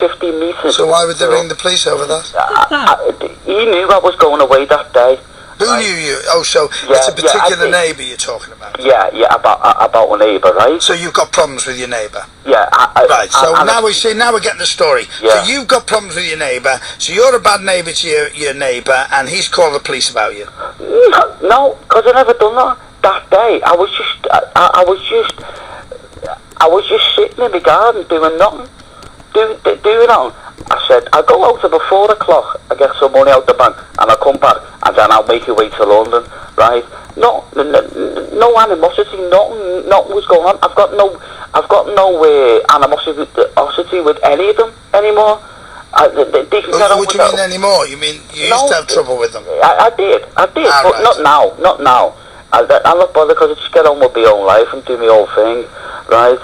15 metres. So why would they ring the police over that? He knew I was going away that day. Who knew you? Oh, so it's a particular neighbour you're talking about? Yeah, about a neighbour, right? So you've got problems with your neighbour? Yeah. Right, so now we're getting the story. Yeah. So you've got problems with your neighbour, so you're a bad neighbour to your neighbour, and he's called the police about you? No, because I never done that day. I was just sitting in the garden doing nothing. Doing nothing. I said, I'll go out about 4 o'clock, I get some money out the bank, and I'll come back, and then I'll make my way to London, right? No animosity, nothing was going on. I've got no animosity with any of them anymore. What do you mean anymore? You mean you used to have trouble with them? I did, but right. not now. I'm not bothered because I just get on with my own life and do my own thing, right?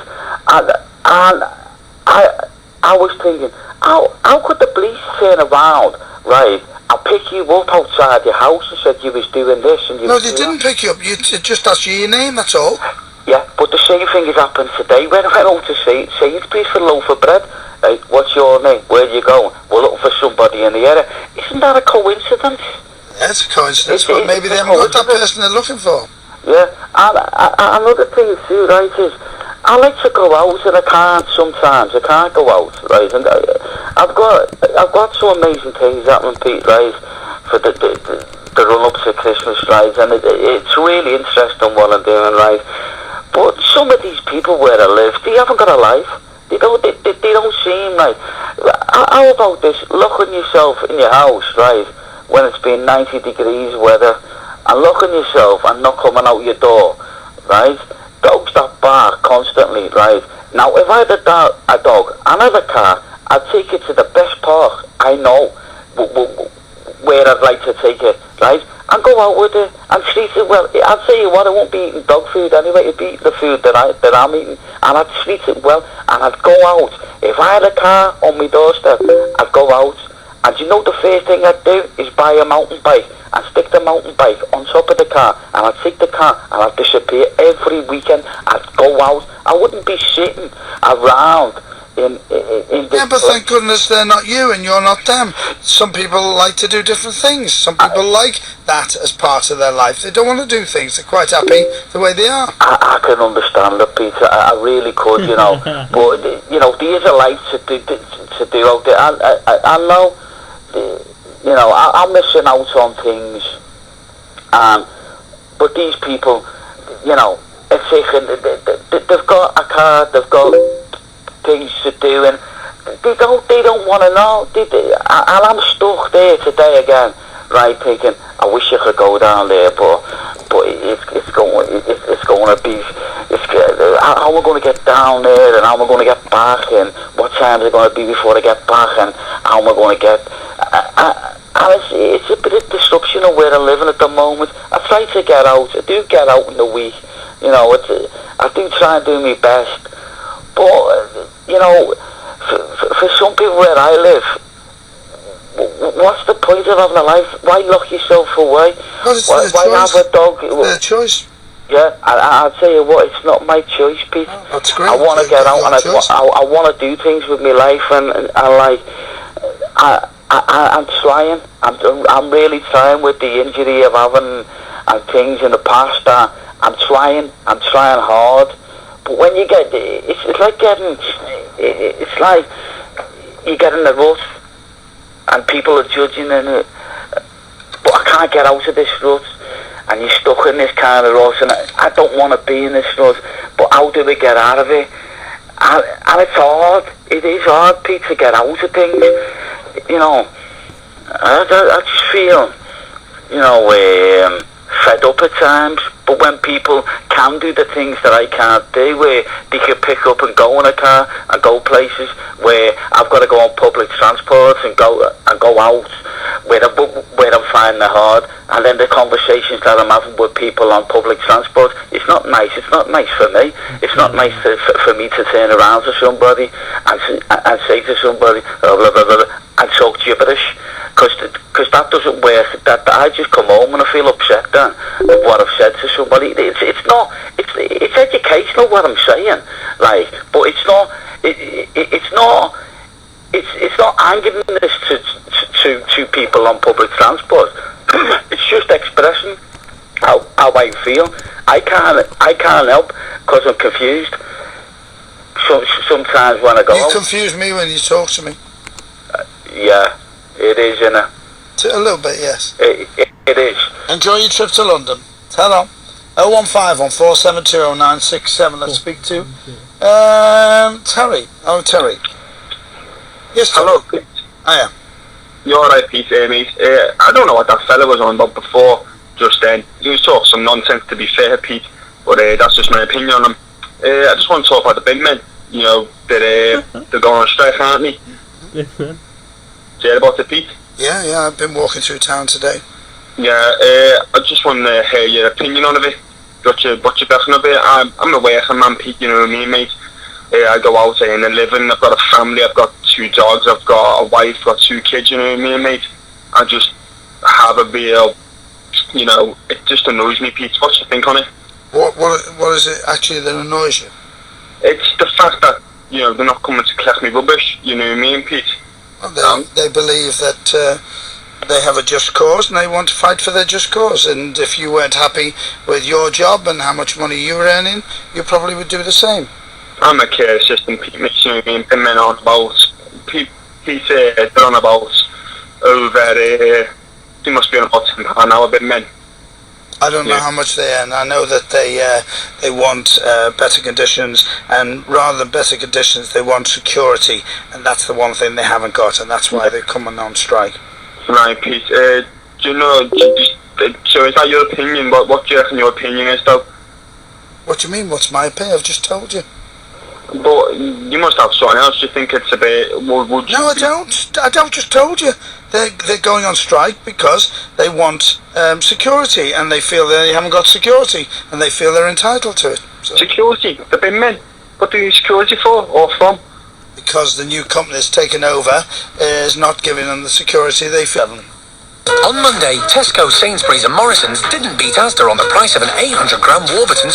And I was thinking, how could the police turn around, right, and pick you up outside your house and said you was doing this and you... No, they didn't pick you up. You just asked you your name, that's all. Yeah, but the same thing has happened today. When I went out to Sainsbury's for a loaf of bread, right, what's your name? Where are you going? We're looking for somebody in the area. Isn't that a coincidence? Yeah, it's a coincidence, but maybe they haven't got that person they're looking for. Yeah, and another thing too, right, is I like to go out and I can't sometimes. I can't go out, right? And I've got some amazing things happening, Pete, right, for the run up to Christmas, right? And it's really interesting what I'm doing, right? But some of these people where I live, they haven't got a life. They don't seem like. How about this? Look at yourself in your house, right? When it's been 90 degrees weather, and look at yourself and not coming out your door, right? Dogs that bark constantly, right? Now, if I had a dog and I had a car, I'd take it to the best park I know where I'd like to take it, right? And go out with it and treat it well. I'd tell you what, I won't be eating dog food anyway. It'd be eating the food that I'm eating, and I'd treat it well. And I'd go out. If I had a car on my doorstep, I'd go out. And you know the first thing I'd do is buy a mountain bike and stick the mountain bike on top of the car, and I'd take the car and I'd disappear every weekend. I'd go out. I wouldn't be sitting around in yeah, but thank goodness they're not you and you're not them. Some people like to do different things. Some people like that as part of their life. They don't want to do things. They're quite happy the way they are. I can understand that, Peter. I really could, you know. But you know, there is a life to do out there. I know, you know, I'm missing out on things. But these people, you know, they've got a car, they've got things to do, and they don't want to know. And I'm stuck there today again, right? Thinking, I wish I could go down there, but it's going to be. How am I going to get down there, and how am I going to get back, and what time is it going to be before I get back, and how am I going to get? And it's a bit of disruption of where I'm living at the moment. I try to get out. I do get out in the week. You know, I do try and do my best. But, you know, for some people where I live, what's the point of having a life? Why lock yourself away? Why have a dog? It's their choice. Yeah, I'll tell you what, it's not my choice, Pete. Oh, that's great. I want to get out and I want to do things with my life, and I'm trying. I'm really trying with the injury of having and things in the past. I'm trying hard. But when you get, it's like you get in a rut, and people are judging, and but I can't get out of this rut, and you're stuck in this kind of rut, and I don't want to be in this rut. But how do we get out of it? And it's hard. It is hard, Pete, to get out of things. You know, I just feel, you know, fed up at times. But when people can do the things that I can't do, where they can pick up and go in a car and go places where I've got to go on public transport and go out where I'm finding it hard, and then the conversations that I'm having with people on public transport, it's not nice. It's not nice for me. It's not nice for me to turn around to somebody and say to somebody, blah, blah, blah, blah, and talk gibberish. Because that doesn't work. That I just come home and I feel upset then with what I've said to somebody. It's educational what I'm saying, like, but it's it's not. I'm giving this to people on public transport. It's just expressing how I feel. I can't help because I'm confused. Sometimes when I go You confuse me when you talk to me. Yeah, it is, you know. A little bit, yes. It is. Enjoy your trip to London. Hello. 01514720967. Let's speak to Terry. Oh, Terry. Yes, Terry. Hello, Pete. Hiya. You're alright, Pete, mate. I don't know what that fella was on about before, just then. He was talking some nonsense, to be fair, Pete, but that's just my opinion on him. I just want to talk about the big men. You know, they're going on strike, aren't they? Did you hear about it, Pete? Yeah, I've been walking through town today. Yeah, I just want to hear your opinion on it. What you reckon of it? I'm a working man, Pete, you know what I mean, mate? I go out and I live in, I've got a family, I've got 2 dogs, I've got a wife, I've got 2 kids, you know what I mean, mate? I just have a real, you know, it just annoys me, Pete. What do you think on it? What is it actually that annoys you? It's the fact that, you know, they're not coming to collect me rubbish, you know what I mean, Pete? Well, they believe that they have a just cause and they want to fight for their just cause, and if you weren't happy with your job and how much money you were earning, you probably would do the same. I'm a care assistant, Pete, you know what I mean? Been men on about, Pete they're on about over, they must be on about £10 an hour, big men. I don't know how much they earn. I know that they want better conditions, and rather than better conditions, they want security, and that's the one thing they haven't got, and that's why they're coming on strike. Right, Pete. Do you know? So is that your opinion? What do you reckon your opinion is, though? What do you mean? What's my opinion? I've just told you. But you must have something else. Do you think it's a bit? Would you No, I don't. I don't. Just told you. They're going on strike because they want security, and they feel they haven't got security, and they feel they're entitled to it. So. Security? The big men? What do you need security for or from? Because the new company that's taken over is not giving them the security they feel. On Monday, Tesco, Sainsbury's and Morrison's didn't beat Asda on the price of an 800-gram Warburton